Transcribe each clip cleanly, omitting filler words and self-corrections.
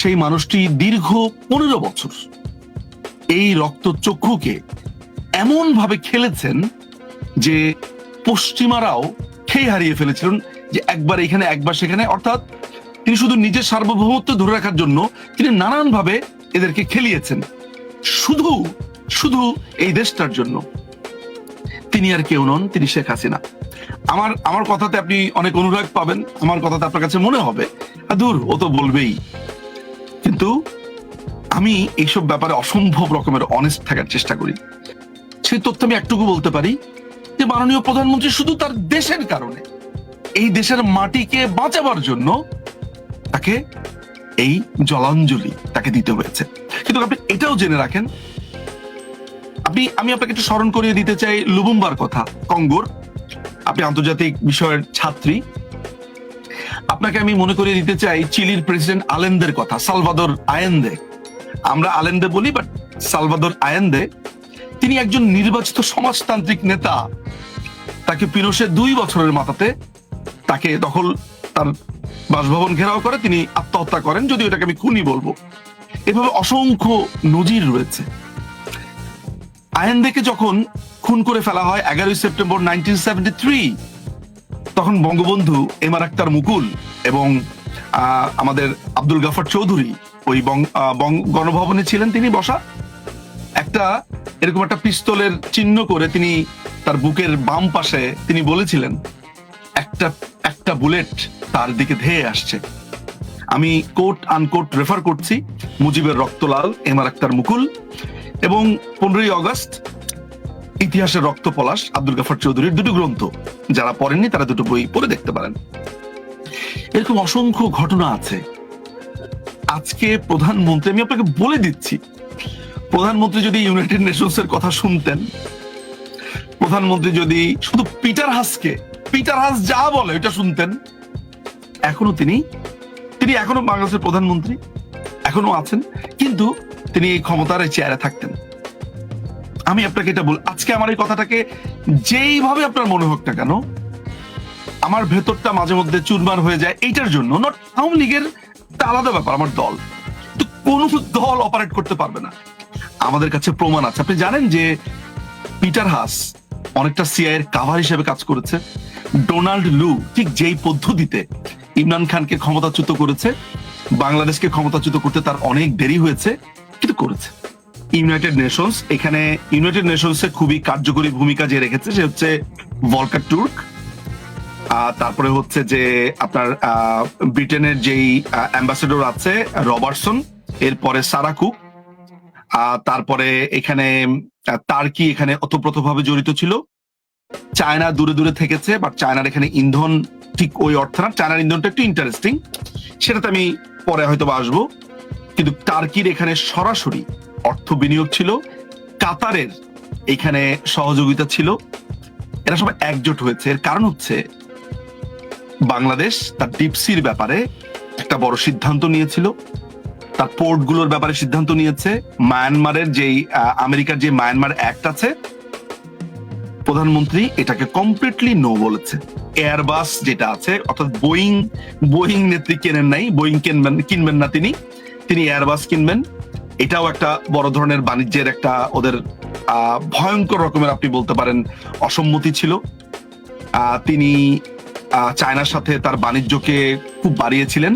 সেই মানুষটি দীর্ঘ 15 বছর এই রক্তচক্ষুকে এমন ভাবে খেলেছেন যে পশ্চিমারাও খেয়ে হারিয়ে ফেলেছিলেন, যে একবার এখানে একবার সেখানে। অর্থাৎ তিনি শুধু নিজের সার্বভৌমত্ব ধরে রাখার জন্য তিনি নানানভাবে এদেরকে খেলিয়েছেন, শুধু শুধু এই দেশটার জন্য। তিনি আর কেউ নন, তিনি শেখ হাসিনা। আমার কথাতে আপনি অনেক অনুরাগ পাবেন, আমার কথাতে আপনার কাছে মনে হবে দূর ও তো বলবেই, কিন্তু আমি এইসব ব্যাপারে অসম্ভব রকমের অনেস্ট থাকার চেষ্টা করি। সেই তথ্য আমি একটুকু বলতে পারি যে মাননীয় প্রধানমন্ত্রী শুধু তার দেশের কারণে, এই দেশের মাটিকে বাঁচাবার জন্য তাকে এই জলাঞ্জলি তাকে দিতে হয়েছে। কিন্তু আপনি এটাও জেনে রাখেন, আমি আপনাকে একটু স্মরণ করিয়ে দিতে চাই লুবুম্বার কথা, কঙ্গোর। আপনি আন্তর্জাতিক বিষয়ের ছাত্রী, আপনাকে আমি মনে করিয়ে দিতে চাই চিলির প্রেসিডেন্ট আলেন্দের কথা, সালভাদর আয়েন্দে। আমরা আলেন্দে বলি, বাট সালভাদর আয়েন্দে, তিনি একজন নির্বাচিত সমাজতান্ত্রিক নেতা। তাকে পিনোশে 2 বছরের মাথাতে তাকে দখল, তার বাসভবন ঘেরাও করে তিনি আত্মহত্যা করেন, যদিও এটাকে আমি খুনি বলবো। এভাবে অসংখ্য নজির রয়েছে। আয়েন্দেকে যখন খুন করে ফেলা হয় 11 সেপ্টেম্বর 1973, তখন বঙ্গবন্ধু এম আর আক্তার মুকুল এবং আমাদের আব্দুল গাফার চৌধুরী ওই গণভবনে ছিলেন। তিনি বসা একটা এরকম একটা পিস্তলের চিহ্ন করে তিনি তার বুকের বাম পাশে তিনি বলেছিলেন একটা বুলেট তার দিকে ধেয়ে আসছে। আমি কোট আনকোট রেফার করছি মুজিবের রক্তলাল এম আর আক্তার মুকুল এবং 15ই অগস্ট ইতিহাসের রক্ত পলাশ আব্দুল গাফার চৌধুরীর 2টো গ্রন্থ। যারা পড়েননি তারা 2টো বই পড়ে দেখতে পারেন। এরকম অসংখ্য ঘটনা আছে। আজকে প্রধানমন্ত্রী, আমি আপনাকে বলে দিচ্ছি, প্রধানমন্ত্রী যদি ইউনাইটেড নেশনস এর কথা শুনতেন, প্রধানমন্ত্রী যদি শুধু পিটার হাস যা বলে এটা শুনতেন, এখনো তিনি এখনো বাংলাদেশের প্রধানমন্ত্রী, এখনো আছেন, কিন্তু তিনি এই ক্ষমতার চেয়ারে থাকতেন। আমি আপনাকে এটা বল, আজকে আমার এই কথাটাকে যেইভাবে আপনার মনে হোক না কেন, আমার ভেতরটা মাঝে মধ্যে চুরমার হয়ে যায় এইটার জন্য। নট আওয়ামী লীগের আলাদা ব্যাপার, আমার দল, তো কোন দল অপারেট করতে পারবে না। আমাদের কাছে প্রমাণ আছে। আপনি জানেন যে পিটার হাস অনেকটা সিআই এর কাভার হিসেবে কাজ করেছে। ডোনাল্ড লু ঠিক যেই পদ্ধতিতে ইমরান খানকে ক্ষমতাচ্যুত করেছে, বাংলাদেশকে ক্ষমতাচ্যুত করতে তার অনেক দেরি হয়েছে, কিন্তু করেছে। ইউনাইটেড নেশনস, এখানে ইউনাইটেড নেশনস এ খুবই কার্যকরী ভূমিকা যে রেখেছে সে হচ্ছে ভলকার টুর্ক। তারপরে হচ্ছে যে আপনার ব্রিটেনের যেই অ্যাম্বাসেডর আছে রবার্টসন, এরপরে সারাকু, তারপরে এখানে তার্কি এখানে ওতপ্রোতভাবে জড়িত ছিল। চায়না দূরে দূরে থেকেছে, বাট চায়নার এখানে ইন্ধন ঠিক ওই অর্থ না। চায়নার ইন্ধনটা একটু ইন্টারেস্টিং, সেটাতে আমি পরে হয়তো আসবো। কিন্তু টার্কির এখানে সরাসরি অর্থ বিনিয়োগ ছিল, কাতারের এখানে সহযোগিতা ছিল। এরা সবাই একজোট হয়েছে। এর কারণ হচ্ছে বাংলাদেশ তার ডিপসির ব্যাপারে একটা বড় সিদ্ধান্ত নিয়েছিল, তার পোর্টগুলোর ব্যাপারে সিদ্ধান্ত নিয়েছে। মায়ানমারের যেই আমেরিকার যে মায়ানমার অ্যাক্ট আছে, প্রধানমন্ত্রী এটাকে কমপ্লিটলি নো বলেছে। এয়ারবাস যেটা আছে, অর্থাৎ বোয়িং নেত্রী কেনেন নাই, বোয়িং কিনবেন না তিনি এয়ারবাস কিনবেন। এটাও একটা বড় ধরনের বাণিজ্যের একটা ওদের ভয়ঙ্কর রকমের আপনি বলতে পারেন অসম্মতি ছিল। তিনি চায়নার সাথে তার বাণিজ্যকে খুব বাড়িয়েছিলেন,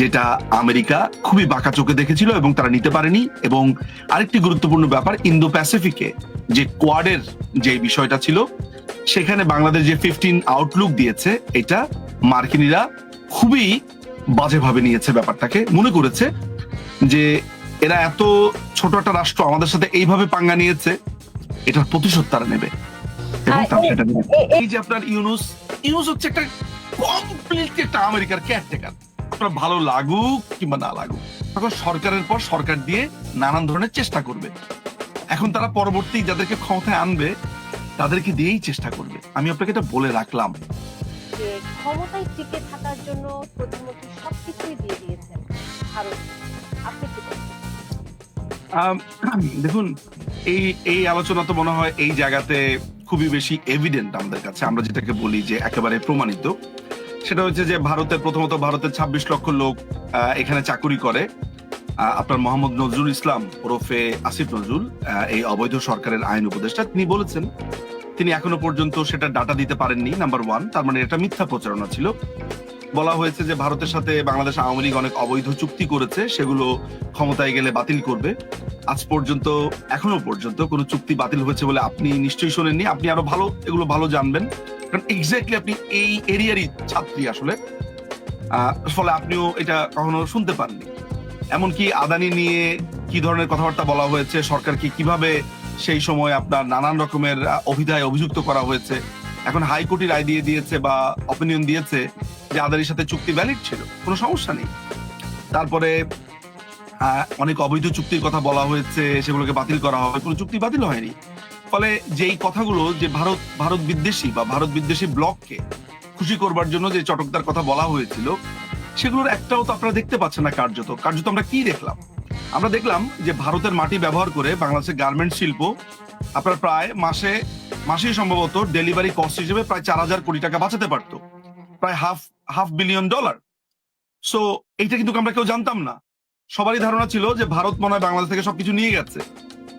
যেটা আমেরিকা খুবই বাঁকা চোখে দেখেছিল এবং তারা নিতে পারেনি। এবং আরেকটি গুরুত্বপূর্ণ ব্যাপার, ইন্দো প্যাসিফিকে যে কোয়াডের যে বিষয়টা ছিল, সেখানে বাংলাদেশ যে 15 আউটলুক দিয়েছে, এটা মার্কিনীরা খুবই বাজেভাবে নিয়েছে। ব্যাপারটাকে মনে করেছে যে এরা এত ছোট একটা রাষ্ট্র আমাদের সাথে এইভাবে পাঙ্গা নিয়েছে, এটার প্রতিশোধ তারা নেবে। এবং সেটা এই যে আপনার ইউনুস হচ্ছে একটা কমপ্লিটলি একটা আমেরিকার কেয়ারটেকার। আপনার ভালো লাগুক কিংবা না লাগুক, তখন সরকারের পর সরকার দিয়ে নানান ধরনের চেষ্টা করবে। এখন তারা পরবর্তী যাদেরকে ক্ষমতায় আনবে তাদেরকে দিয়েই চেষ্টা করবে। আমি আপনাকে এটা বলে রাখলাম যে ক্ষমতায় টিকে থাকার জন্য প্রধানমন্ত্রী সবকিছুই দিয়ে দিয়েছেন ভারত। আপনি কি বলছেন? দেখুন, এই আলোচনা তো মনে হয় এই জায়গাতে খুবই বেশি এভিডেন্ট আমাদের কাছে। আমরা যেটাকে বলি যে একেবারে প্রমাণিত, সেটা হচ্ছে যে প্রথমত ভারতের 26 লক্ষ লোক এখানে চাকুরি করে। আপনার মোহাম্মদ নজরুল ইসলাম ওরফে আসিফ নজরুল, এই অবৈধ সরকারের আইন উপদেষ্টা, তিনি বলেছেন তিনি এখনো পর্যন্ত সেটা ডাটা দিতে পারেননি, নাম্বার 1। তার মানে এটা মিথ্যা প্রচারণা ছিল। বলা হয়েছে যে ভারতের সাথে বাংলাদেশ আওয়ামী লীগ অনেক অবৈধ চুক্তি করেছে, সেগুলো ক্ষমতায় গেলে বাতিল করবে। আজ পর্যন্ত এখনো পর্যন্ত কোনো চুক্তি বাতিল হয়েছে বলে আপনি নিশ্চয়ই শোনেননি। আপনি আরো এগুলো ভালো জানবেন, কারণ এক্স্যাক্টলি আপনি এই এরিয়ারই ছাত্রী আসলে। ফলে আপনিও এটা কখনো শুনতে পাননি। এমনকি আদানি নিয়ে কি ধরনের কথাবার্তা বলা হয়েছে, সরকারকে কিভাবে সেই সময় আপনার নানান রকমের অভিধায় অভিযুক্ত করা হয়েছে। এখন হাইকোর্টের রায় দিয়ে দিয়েছে বা অপিনিয়ন দিয়েছে যে আদানির সাথে চুক্তি ভ্যালিড ছিল, কোনো সমস্যা নেই। তারপরে অনেক অবৈধ চুক্তির কথা বলা হয়েছে, সেগুলোকে বাতিল করা হবে, কোনো চুক্তি বাতিল হয়নি। ফলে যেই কথাগুলো যে ভারত বিদ্বেষী বা ভারত বিদ্বেষী ব্লককে খুশি করবার জন্য যে চটকদার কথা বলা হয়েছিল, সেগুলোর একটাও তো আপনারা দেখতে পাচ্ছেন না। কার্যত আমরা কি দেখলাম? আমরা দেখলাম যে ভারতের মাটি ব্যবহার করে বাংলাদেশের গার্মেন্ট শিল্প আপনার প্রায় মাসেই সম্ভবত ডেলিভারি কস্ট হিসেবে প্রায় 4,000 কোটি টাকা বাঁচাতে পারতো, প্রায় হাফ বিলিয়ন ডলার। সো এইটা কিন্তু আমরা কেউ জানতাম না। সবারই ধারণা ছিল যে ভারত মনে হয় বাংলাদেশ থেকে সবকিছু নিয়ে গেছে,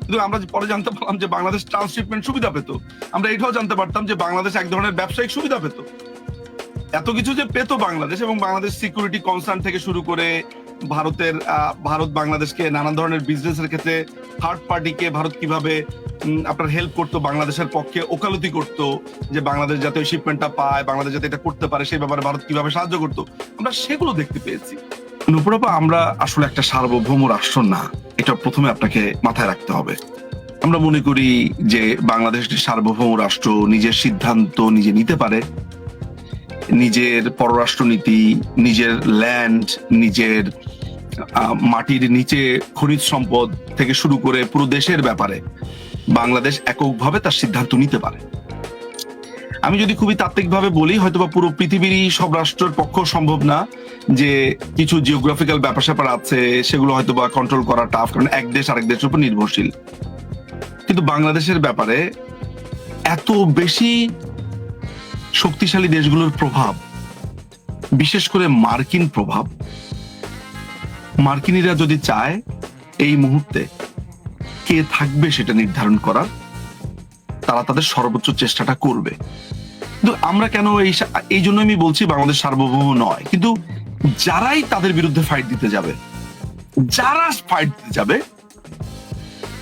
কিন্তু আমরা পরে জানতে পারলাম যে বাংলাদেশ ট্রান্সশিপমেন্ট সুবিধা পেত। আমরা এটাও জানতে পারতাম যে বাংলাদেশ এক ধরনের ব্যবসায়িক সুবিধা পেত। এত কিছু যে পেত বাংলাদেশ, এবং বাংলাদেশ সিকিউরিটি কনসার্ন থেকে শুরু করে ভারত বাংলাদেশকে নানান ধরনের বিজনেসের ক্ষেত্রে থার্ড পার্টিকে ভারত কিভাবে আপনার হেল্প করতো, বাংলাদেশের পক্ষে ওকালতি করতো যে বাংলাদেশ যাতে ওই শিপমেন্টটা পায়, বাংলাদেশ যাতে এটা করতে পারে, সেই ব্যাপারে ভারত কিভাবে সাহায্য করতো, আমরা সেগুলো দেখতে পেয়েছি। নুপুরাপা, আমরা আসলে একটা সার্বভৌম রাষ্ট্র না, এটা প্রথমে আপনাকে মাথায় রাখতে হবে। আমরা মনে করি যে বাংলাদেশ একটি সার্বভৌম রাষ্ট্র, নিজের সিদ্ধান্ত নিজে নিতে পারে, নিজের পররাষ্ট্রনীতি, নিজের ল্যান্ড, নিজের মাটির নিচে খনিজ সম্পদ থেকে শুরু করে পুরো দেশের ব্যাপারে বাংলাদেশ এককভাবে তার সিদ্ধান্ত নিতে পারে। আমি যদি খুবই তাত্ত্বিকভাবে বলি, হয়তোবা পুরো পৃথিবীরই সব রাষ্ট্রের পক্ষ সম্ভব না, যে কিছু জিওগ্রাফিক্যাল ব্যাপার স্যাপার আছে সেগুলো হয়তোবা কন্ট্রোল করা টাফ, কারণ এক দেশ আরেক দেশের উপর নির্ভরশীল। কিন্তু বাংলাদেশের ব্যাপারে এত বেশি শক্তিশালী দেশগুলোর প্রভাব, বিশেষ করে মার্কিন প্রভাব, মার্কিনীরা যদি চায় এই মুহূর্তে কে থাকবে সেটা নির্ধারণ করার, তারা তাদের সর্বোচ্চ চেষ্টাটা করবে। কিন্তু আমরা কেন এই জন্য আমি বলছি বাংলাদেশ সার্বভৌম নয়, কিন্তু যারাই তাদের বিরুদ্ধে ফাইট দিতে যাবে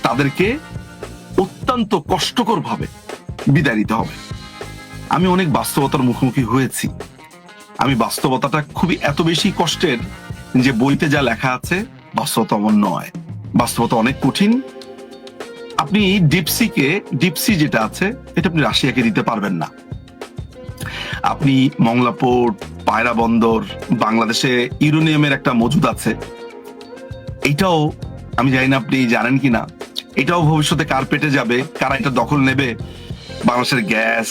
তাদেরকে অত্যন্ত কষ্টকর ভাবে বিদায় নিতে হবে। আমি অনেক বাস্তবতার মুখোমুখি হয়েছি। আমি বাস্তবতাটা খুবই এত বেশি কষ্টের যে বইতে যা লেখা আছে বাস্তবতা অমন নয়, বাস্তবতা অনেক কঠিন। আপনি ডিপসি যেটা আছে এটা আপনি রাশিয়াকে দিতে পারবেন না। আপনি মংলা পোর্ট, পায়রা বন্দর, বাংলাদেশে ইউরেনিয়ামের একটা মজুদ আছে, এটাও আমি জানি না আপনি জানেন কিনা, এটাও ভবিষ্যতে কার পেটে যাবে, কারা এটা দখল নেবে, বাংলাদেশের গ্যাস,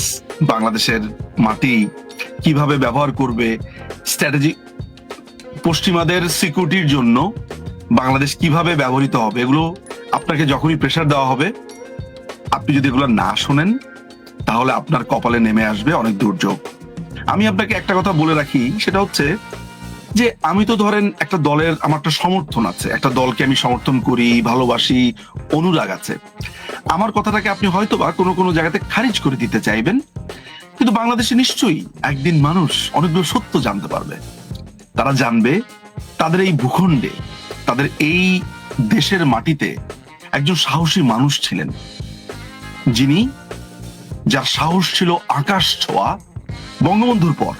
বাংলাদেশের মাটি কিভাবে ব্যবহার করবে, স্ট্র্যাটেজি, পশ্চিমাদের সিকিউরিটির জন্য বাংলাদেশ কিভাবে ব্যবহৃত হবে, এগুলো আপনাকে যখনই প্রেসার দেওয়া হবে, আপনি যদি এগুলো না শোনেন তাহলে আপনার কপালে নেমে আসবে অনেক দুর্যোগ। আমি আপনাকে একটা কথা বলে রাখি, সেটা হচ্ছে যে আমি তো ধরেন একটা দলের আমার একটা সমর্থন আছে, একটা দলকে আমি সমর্থন করি, ভালোবাসি, অনুরাগ আছে। আমার কথাটাকে আপনি হয়তোবা কোনো জায়গাতে খারিজ করে দিতে চাইবেন, কিন্তু বাংলাদেশে নিশ্চয়ই একদিন মানুষ অনেকগুলো সত্য জানতে পারবে। তারা জানবে তাদের এই ভূখণ্ডে, তাদের এই দেশের মাটিতে একজন সাহসী মানুষ ছিলেন, যার সাহস ছিল আকাশ ছোঁয়া, বঙ্গবন্ধুর পর